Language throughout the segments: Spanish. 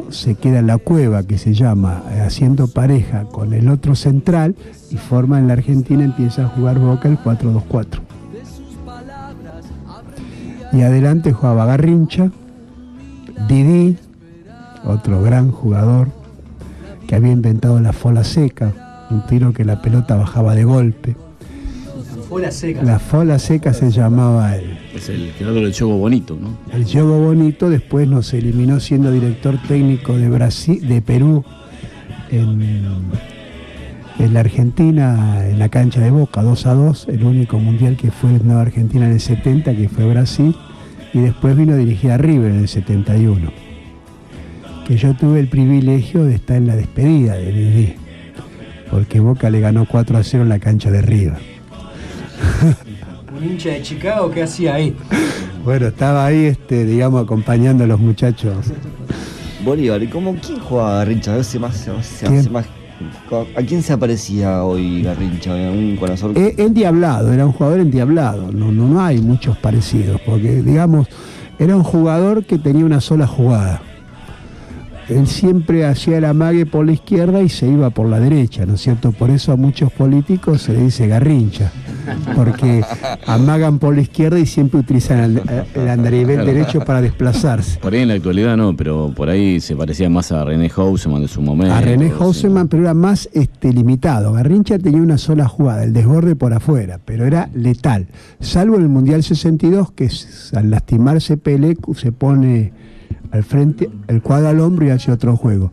se queda en la cueva, que se llama, haciendo pareja con el otro central, y forma en la Argentina, empieza a jugar Boca el 4-2-4. Y adelante jugaba Garrincha, Didi, otro gran jugador que había inventado la fola seca, un tiro que la pelota bajaba de golpe. La fola seca se llamaba él. Es el creador del juego bonito, ¿no? El juego bonito. Después nos eliminó siendo director técnico de Perú en la Argentina, en la cancha de Boca, 2-2, el único mundial que fue en Nueva Argentina en el 70, que fue Brasil, y después vino a dirigir a River en el 71. Que yo tuve el privilegio de estar en la despedida de Didi, porque Boca le ganó 4-0 en la cancha de River. ¿Un hincha de Chicago qué hacía ahí? Bueno, estaba ahí, digamos, acompañando a los muchachos. Bolívar, ¿y quién jugaba Garrincha? ¿A quién se aparecía hoy Garrincha? Endiablado, era un jugador endiablado. No hay muchos parecidos, porque, digamos, era un jugador que tenía una sola jugada. Él siempre hacía el amague por la izquierda y se iba por la derecha, ¿no es cierto? Por eso a muchos políticos se le dice Garrincha, porque amagan por la izquierda y siempre utilizan el andarivel derecho para desplazarse. Por ahí en la actualidad no, pero por ahí se parecía más a René Hausemann de su momento. A René Hausemann, pero era más limitado. Garrincha tenía una sola jugada, el desborde por afuera, pero era letal. Salvo en el Mundial 62, que al lastimarse Pelé se pone al frente, el cuadro al hombro y hace otro juego.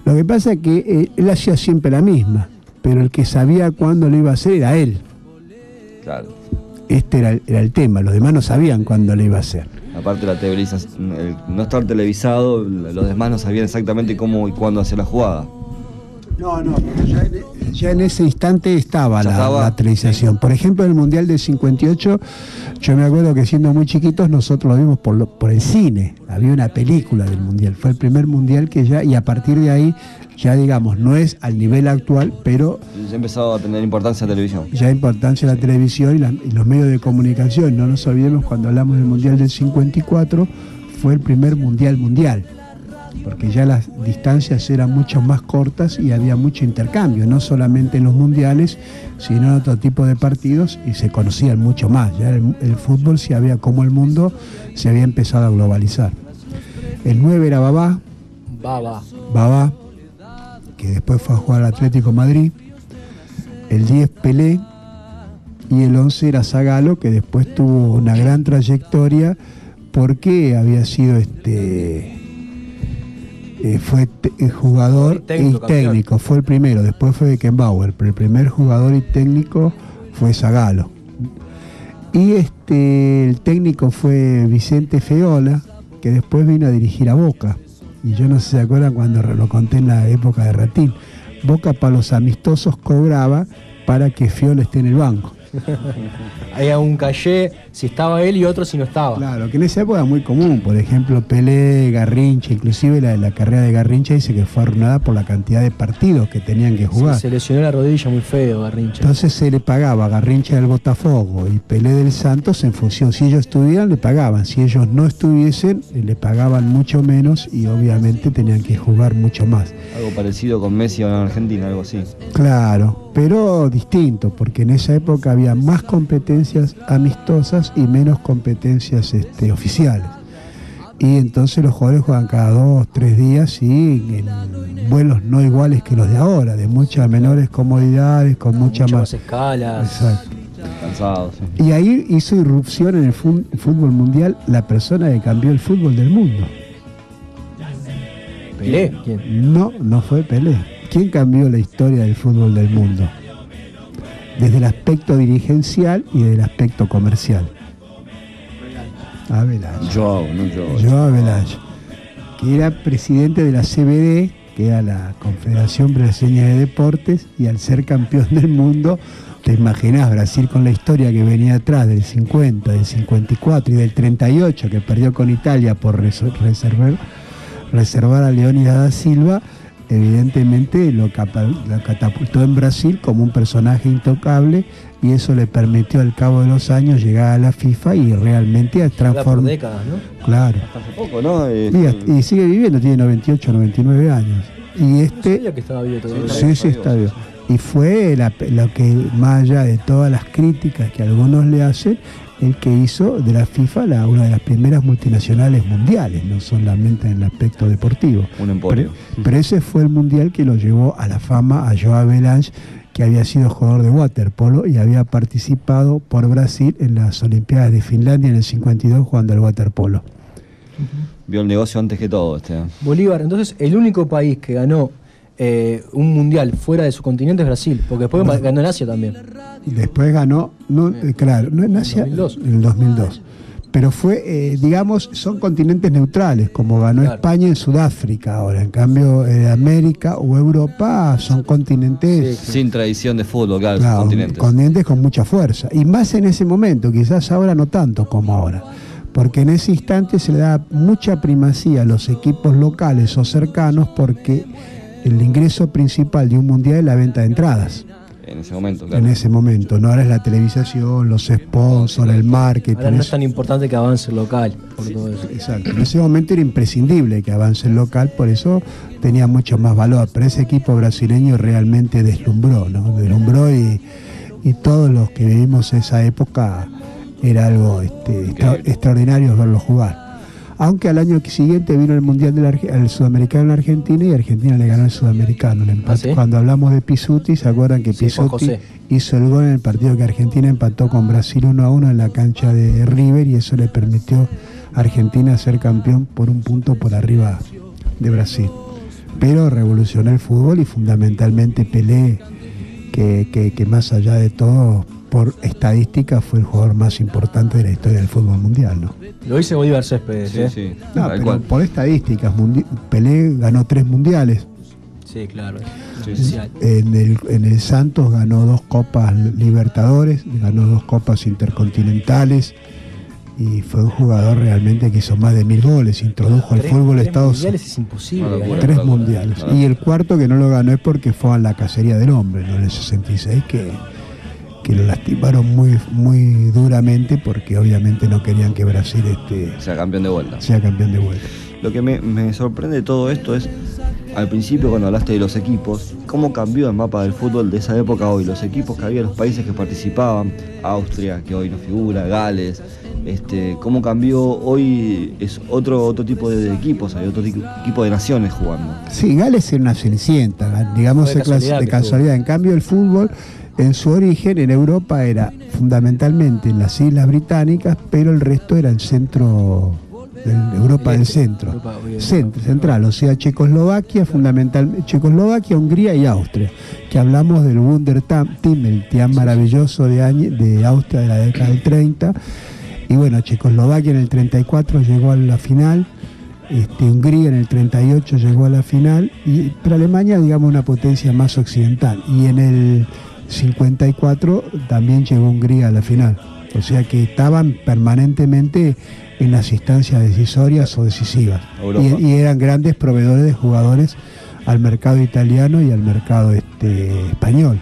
Lo que pasa es que él hacía siempre la misma, pero el que sabía cuándo lo iba a hacer era él. Claro. Este era el tema, los demás no sabían cuándo lo iba a hacer. Aparte la televisación, el no estar televisado, los demás no sabían exactamente cómo y cuándo hacer la jugada. No, ya en ese instante estaba la televisación. Por ejemplo, en el Mundial del 58, yo me acuerdo que siendo muy chiquitos nosotros lo vimos por el cine. Había una película del Mundial. Fue el primer Mundial que y a partir de ahí, ya digamos, no es al nivel actual, pero ya empezó a tener importancia la televisión. Ya importancia la televisión y los medios de comunicación. No nos olvidemos, cuando hablamos del Mundial del 54, fue el primer mundial, porque ya las distancias eran mucho más cortas y había mucho intercambio, no solamente en los mundiales, sino en otro tipo de partidos, y se conocían mucho más. Ya el fútbol como el mundo se había empezado a globalizar. El 9 era Babá, que después fue a jugar al Atlético Madrid. El 10 Pelé, y el 11 era Zagallo, que después tuvo una gran trayectoria porque había sido fue jugador y técnico, fue el primero, después fue Beckenbauer, pero el primer jugador y técnico fue Zagallo. Y el técnico fue Vicente Feola, que después vino a dirigir a Boca. Y yo no sé si se acuerdan cuando lo conté en la época de Ratín. Boca para los amistosos cobraba para que Feola esté en el banco. Había un caché si estaba él y otro si no estaba. Claro, que en esa época era muy común. Por ejemplo, Pelé, Garrincha, inclusive la carrera de Garrincha dice que fue arruinada por la cantidad de partidos que tenían que jugar. Sí, se lesionó la rodilla muy feo Garrincha. Entonces se le pagaba a Garrincha del Botafogo y Pelé del Santos en función. Si ellos estuvieran, le pagaban. Si ellos no estuviesen, le pagaban mucho menos y obviamente tenían que jugar mucho más. Algo parecido con Messi en Argentina, algo así. Claro, pero distinto, porque en esa época había más competencias amistosas y menos competencias oficiales. Y entonces los jugadores juegan cada 2 o 3 días y en vuelos no iguales que los de ahora, de muchas menores comodidades, con muchas más escalas. Exacto. Cansados. Sí. Y ahí hizo irrupción en el fútbol mundial la persona que cambió el fútbol del mundo. ¿Pelé? ¿Quién? No fue Pelé. ¿Quién cambió la historia del fútbol del mundo? Desde el aspecto dirigencial y desde el aspecto comercial. Abelage. Joao Abelage, que era presidente de la CBD, que era la Confederación Brasileña de Deportes, y al ser campeón del mundo, te imaginás, Brasil con la historia que venía atrás del 50, del 54 y del 38, que perdió con Italia por reservar a Leónidas da Silva, evidentemente lo catapultó en Brasil como un personaje intocable, y eso le permitió al cabo de los años llegar a la FIFA y realmente a transformar. Por décadas, ¿no? Claro. Hasta hace poco, ¿no? Y sigue viviendo, tiene 98, 99 años. Y No sabía que estaba vivo todavía. sí, está vivo. Y fue lo que, más allá de todas las críticas que algunos le hacen, el que hizo de la FIFA una de las primeras multinacionales mundiales, no solamente en el aspecto deportivo. Un emporio. Pero ese fue el mundial que lo llevó a la fama a Joao Belange, que había sido jugador de waterpolo y había participado por Brasil en las Olimpiadas de Finlandia en el 52 jugando al waterpolo. Vio el negocio antes que todo Bolívar, entonces el único país que ganó un mundial fuera de su continente es Brasil, porque después ganó en Asia también. Después ganó, claro, no en Asia, 2002. en el 2002. Pero fue, digamos, son continentes neutrales, como ganó España en Sudáfrica ahora. En cambio, América o Europa son continentes... Sin tradición de fútbol, claro, continentes con mucha fuerza. Y más en ese momento, quizás ahora no tanto como ahora. Porque en ese instante se le da mucha primacía a los equipos locales o cercanos, porque el ingreso principal de un mundial es la venta de entradas. En ese momento, claro. En ese momento, no ahora es la televisación, los sponsors, el marketing. Ahora no es tan importante que avance el local, por todo eso. Exacto, en ese momento era imprescindible que avance el local, por eso tenía mucho más valor. Pero ese equipo brasileño realmente deslumbró, ¿no? Deslumbró y todos los que vivimos esa época era algo extraordinario verlo jugar. Aunque al año siguiente vino el Mundial el Sudamericano en Argentina, y Argentina le ganó el Sudamericano. El empate. ¿Sí? Cuando hablamos de Pizzuti, ¿se acuerdan que Pizzuti hizo el gol en el partido que Argentina empató con Brasil 1-1 en la cancha de River, y eso le permitió a Argentina ser campeón por un punto por arriba de Brasil? Pero revolucionó el fútbol, y fundamentalmente Pelé, que más allá de todo, por estadística, fue el jugador más importante de la historia del fútbol mundial, ¿no? Lo dice Bolívar Céspedes, Sí. No, pero por estadísticas, Pelé ganó 3 mundiales. Sí, claro. En el Santos ganó 2 Copas Libertadores, ganó 2 Copas Intercontinentales, y fue un jugador realmente que hizo más de 1000 goles, introdujo el fútbol a Estados Unidos. Es imposible. 3 mundiales. Y el cuarto que no lo ganó es porque fue a la cacería del hombre, ¿no? En el 66, que lo lastimaron muy, muy duramente, porque obviamente no querían que Brasil sea campeón de vuelta. Lo que me sorprende de todo esto es, al principio cuando hablaste de los equipos, cómo cambió el mapa del fútbol de esa época a hoy. Los equipos que había, los países que participaban, Austria, que hoy no figura, Gales, cómo cambió hoy, es otro tipo de equipos, hay otro tipo de naciones jugando. Sí, Gales era una cenicienta, digamos, de casualidad. En cambio, el fútbol, en su origen en Europa, era fundamentalmente en las Islas Británicas, pero el resto era el centro, Europa del centro, central, o sea, Checoslovaquia, fundamentalmente Checoslovaquia, Hungría y Austria, que hablamos del Wunder Team, el team maravilloso de Austria de la década del 30, y bueno, Checoslovaquia en el 34 llegó a la final, Hungría en el 38 llegó a la final, pero Alemania, digamos, una potencia más occidental, y en el 54 también llegó Hungría a la final, o sea que estaban permanentemente en las instancias decisorias o decisivas, y eran grandes proveedores de jugadores al mercado italiano y al mercado español.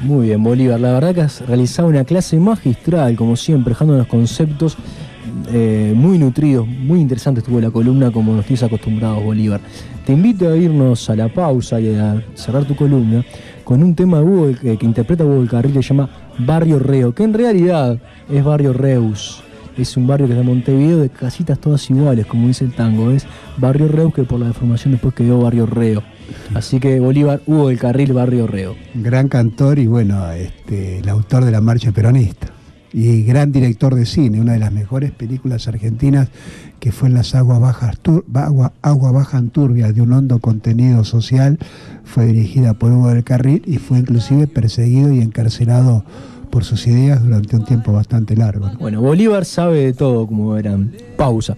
Muy bien, Bolívar, la verdad que has realizado una clase magistral, como siempre, dejando los conceptos muy nutridos, muy interesante estuvo la columna, como nos tienes acostumbrados, Bolívar. Te invito a irnos a la pausa y a cerrar tu columna con un tema de Hugo, que interpreta Hugo del Carril, que se llama Barrio Reo, que en realidad es Barrio Reus. Es un barrio que está en Montevideo, de casitas todas iguales, como dice el tango. Es Barrio Reus, que por la deformación después quedó Barrio Reo. Así que Bolívar, Hugo del Carril, Barrio Reo. Gran cantor y bueno, el autor de la marcha peronista. Y gran director de cine, una de las mejores películas argentinas, que fue en las Agua Baja Turbias, de un hondo contenido social, fue dirigida por Hugo del Carril y fue inclusive perseguido y encarcelado por sus ideas durante un tiempo bastante largo, ¿no? Bueno, Bolívar sabe de todo, como verán. Pausa.